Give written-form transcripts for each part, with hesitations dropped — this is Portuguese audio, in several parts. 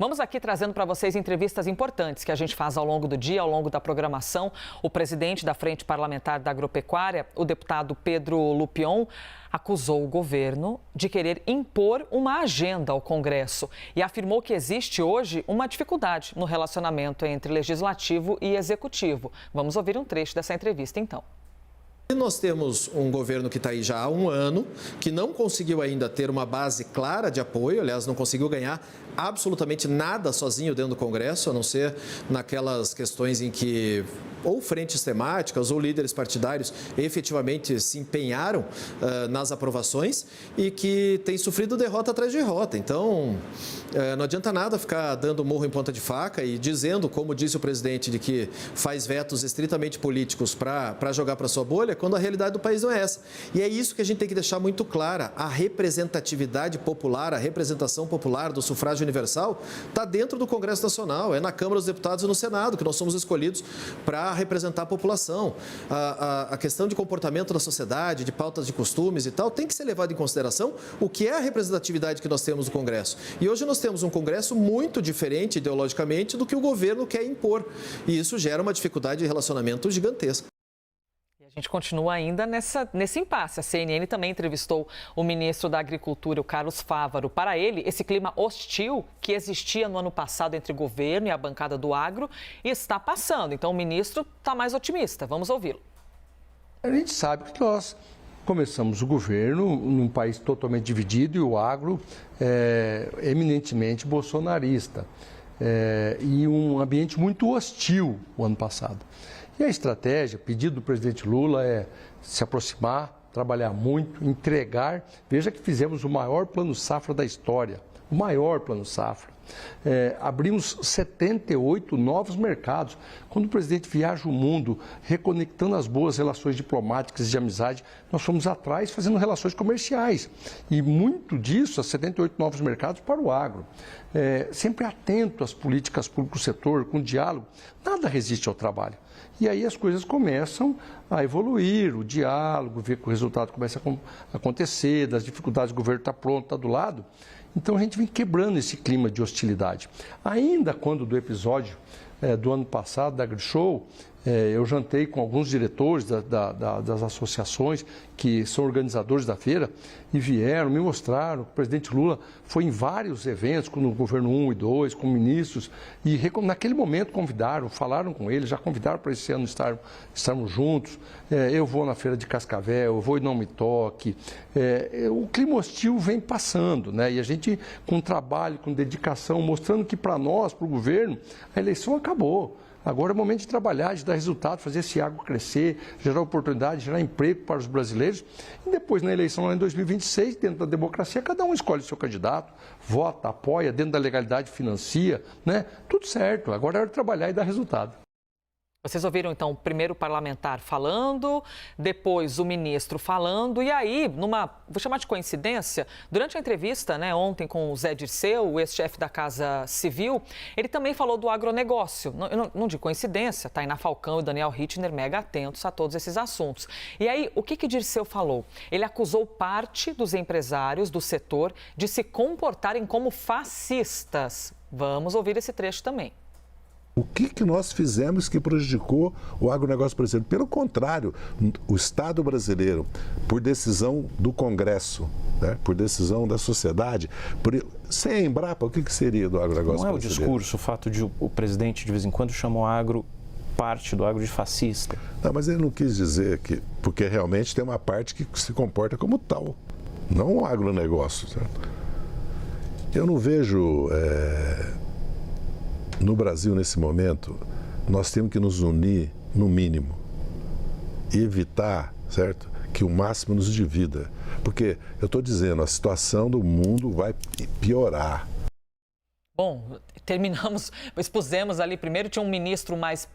Vamos aqui trazendo para vocês entrevistas importantes que a gente faz ao longo do dia, ao longo da programação. O presidente da Frente Parlamentar da Agropecuária, o deputado Pedro Lupion, acusou o governo de querer impor uma agenda ao Congresso e afirmou que existe hoje uma dificuldade no relacionamento entre legislativo e executivo. Vamos ouvir um trecho dessa entrevista, então. Nós temos um governo que está aí já há um ano, que não conseguiu ainda ter uma base clara de apoio, aliás, não conseguiu ganhar absolutamente nada sozinho dentro do Congresso, a não ser naquelas questões em que ou frentes temáticas ou líderes partidários efetivamente se empenharam nas aprovações e que tem sofrido derrota atrás de derrota. Então, não adianta nada ficar dando murro em ponta de faca e dizendo, como disse o presidente, de que faz vetos estritamente políticos para jogar para sua bolha, quando a realidade do país não é essa. E é isso que a gente tem que deixar muito clara. A representatividade popular, a representação popular do sufrágio universal está dentro do Congresso Nacional, é na Câmara dos Deputados e no Senado que nós somos escolhidos para representar a população. A questão de comportamento da sociedade, de pautas de costumes e tal, tem que ser levado em consideração o que é a representatividade que nós temos no Congresso. E hoje nós temos um Congresso muito diferente ideologicamente do que o governo quer impor. E isso gera uma dificuldade de relacionamento gigantesca. A gente continua ainda nesse impasse. A CNN também entrevistou o ministro da Agricultura, o Carlos Fávaro. Para ele, esse clima hostil que existia no ano passado entre o governo e a bancada do agro está passando. Então, o ministro está mais otimista. Vamos ouvi-lo. A gente sabe que nós começamos o governo num país totalmente dividido e o agro eminentemente bolsonarista. E um ambiente muito hostil o ano passado. E a estratégia, pedido do presidente Lula é se aproximar, trabalhar muito, entregar. Veja que fizemos o maior plano safra da história, o maior plano safra. Abrimos 78 novos mercados. Quando o presidente viaja o mundo, reconectando as boas relações diplomáticas e de amizade, nós fomos atrás fazendo relações comerciais. E muito disso, 78 novos mercados para o agro. Sempre atento às políticas públicas do setor, com diálogo, nada resiste ao trabalho. E aí as coisas começam a evoluir, o diálogo, ver que o resultado começa a acontecer, das dificuldades, o governo está pronto, está do lado. Então a gente vem quebrando esse clima de hostilidade. Ainda quando do episódio do ano passado, da AgriShow, eu jantei com alguns diretores das associações que são organizadores da feira e vieram, me mostraram. O presidente Lula foi em vários eventos, com o governo 1 e 2, com ministros, e naquele momento convidaram, falaram com ele, já convidaram para esse ano estarmos juntos. Eu vou na feira de Cascavel, eu vou e não me toque. O clima hostil vem passando, né? E a gente, com trabalho, com dedicação, mostrando que para nós, para o governo, a eleição acabou. Agora é o momento de trabalhar, de dar resultado, fazer esse agro crescer, gerar oportunidade, gerar emprego para os brasileiros. E depois, na eleição lá em 2026, dentro da democracia, cada um escolhe o seu candidato, vota, apoia, dentro da legalidade, financia, né? Tudo certo. Agora é hora de trabalhar e dar resultado. Vocês ouviram, então, primeiro o parlamentar falando, depois o ministro falando, e aí, vou chamar de coincidência, durante a entrevista, ontem com o Zé Dirceu, o ex-chefe da Casa Civil, ele também falou do agronegócio. Não de coincidência, Tainá Falcão e Daniel Rittner mega atentos a todos esses assuntos. E aí, o que Dirceu falou? Ele acusou parte dos empresários do setor de se comportarem como fascistas. Vamos ouvir esse trecho também. O que nós fizemos que prejudicou o agronegócio brasileiro? Pelo contrário, o Estado brasileiro, por decisão do Congresso, né, por decisão da sociedade, sem a Embrapa, o que seria do agronegócio brasileiro? Não é o discurso, o fato de o presidente, de vez em quando, chamou parte do agro de fascista. Não, mas ele não quis dizer que... Porque realmente tem uma parte que se comporta como tal, não o agronegócio. Certo? Eu não vejo... No Brasil, nesse momento, nós temos que nos unir, no mínimo, e evitar, certo, que o máximo nos divida. Porque, eu estou dizendo, a situação do mundo vai piorar. Bom, expusemos ali, primeiro tinha um ministro mais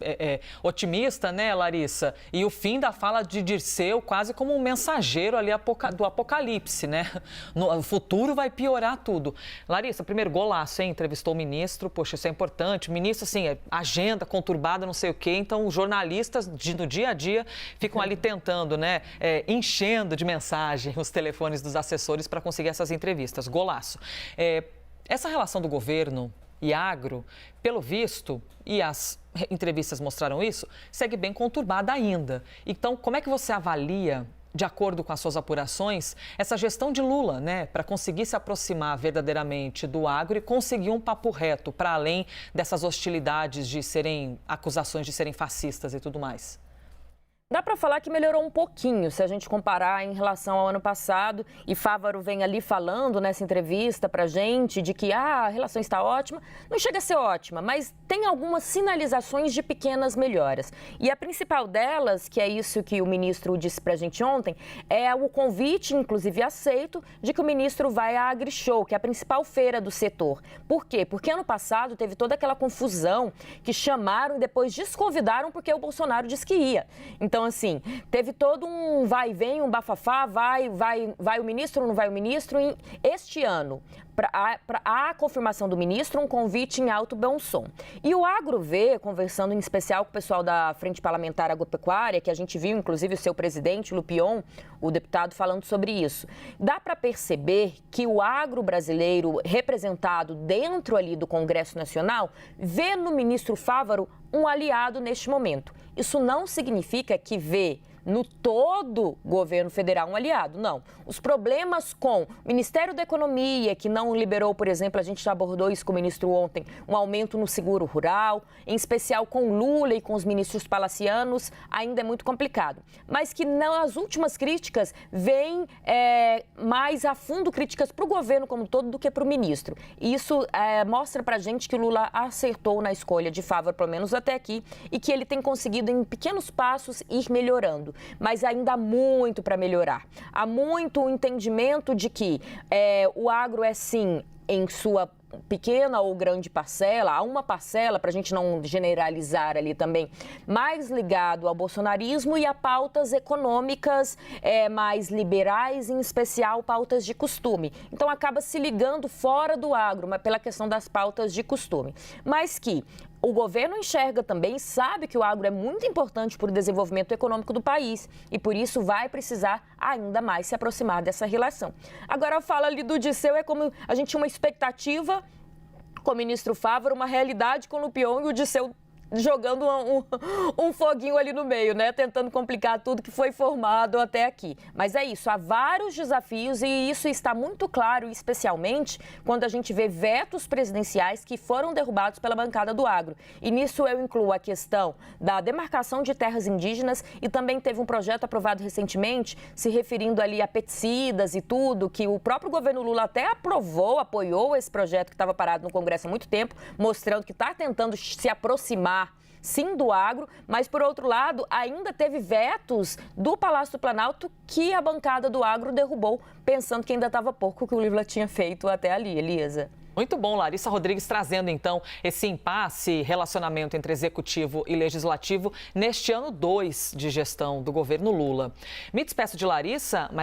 otimista, né, Larissa? E o fim da fala de Dirceu quase como um mensageiro ali do apocalipse, né? No futuro vai piorar tudo. Larissa, primeiro, golaço, hein? Entrevistou o ministro, poxa, isso é importante. O ministro, assim, agenda conturbada, não sei o quê. Então, os jornalistas, no dia a dia, ficam ali tentando, né? Enchendo de mensagem os telefones dos assessores para conseguir essas entrevistas. Golaço. Essa relação do governo e agro, pelo visto, e as entrevistas mostraram isso, segue bem conturbada ainda. Então, como é que você avalia, de acordo com as suas apurações, essa gestão de Lula, né, para conseguir se aproximar verdadeiramente do agro e conseguir um papo reto, para além dessas hostilidades de serem acusações de serem fascistas e tudo mais? Dá para falar que melhorou um pouquinho, se a gente comparar em relação ao ano passado. E Fávaro vem ali falando nessa entrevista para a gente de que a relação está ótima. Não chega a ser ótima, mas tem algumas sinalizações de pequenas melhoras. E a principal delas, que é isso que o ministro disse para a gente ontem, é o convite, inclusive aceito, de que o ministro vai à AgriShow, que é a principal feira do setor. Por quê? Porque ano passado teve toda aquela confusão que chamaram e depois desconvidaram porque o Bolsonaro disse que ia. Então, assim, teve todo um vai e vem, um bafafá, vai o ministro ou não vai o ministro. Este ano, para a confirmação do ministro, um convite em alto bom som. E o Agro vê, conversando em especial com o pessoal da Frente Parlamentar Agropecuária, que a gente viu, inclusive, o seu presidente, Lupion, o deputado, falando sobre isso. Dá para perceber que o agro brasileiro, representado dentro ali do Congresso Nacional, vê no ministro Fávaro um aliado neste momento. Isso não significa que vê no todo governo federal um aliado, não. Os problemas com o Ministério da Economia, que não liberou, por exemplo, a gente já abordou isso com o ministro ontem, um aumento no seguro rural, em especial com Lula e com os ministros palacianos, ainda é muito complicado. Mas que nas últimas críticas vêm mais a fundo críticas para o governo como um todo do que para o ministro. E isso mostra para a gente que o Lula acertou na escolha de Fávaro, pelo menos até aqui, e que ele tem conseguido, em pequenos passos, ir melhorando. Mas ainda há muito para melhorar. Há muito o entendimento de que o agro é, sim, em sua pequena ou grande parcela, há uma parcela, para a gente não generalizar ali também, mais ligado ao bolsonarismo e a pautas econômicas mais liberais, em especial pautas de costume. Então acaba se ligando fora do agro, mas pela questão das pautas de costume. Mas que o governo enxerga também, sabe que o agro é muito importante para o desenvolvimento econômico do país e por isso vai precisar ainda mais se aproximar dessa relação. Agora, a fala ali do Dirceu é como a gente tinha uma expectativa com o ministro Fávaro, uma realidade com o Lupion e o Dirceu jogando um foguinho ali no meio, né? Tentando complicar tudo que foi formado até aqui. Mas é isso, há vários desafios e isso está muito claro, especialmente quando a gente vê vetos presidenciais que foram derrubados pela bancada do agro. E nisso eu incluo a questão da demarcação de terras indígenas e também teve um projeto aprovado recentemente, se referindo ali a pesticidas e tudo, que o próprio governo Lula até apoiou esse projeto que estava parado no Congresso há muito tempo, mostrando que está tentando se aproximar sim do agro, mas por outro lado ainda teve vetos do Palácio do Planalto que a bancada do agro derrubou, pensando que ainda estava pouco o que o Lula tinha feito até ali, Elisa. Muito bom, Larissa Rodrigues, trazendo então esse impasse, relacionamento entre executivo e legislativo neste ano 2 de gestão do governo Lula. Me despeço de Larissa, mas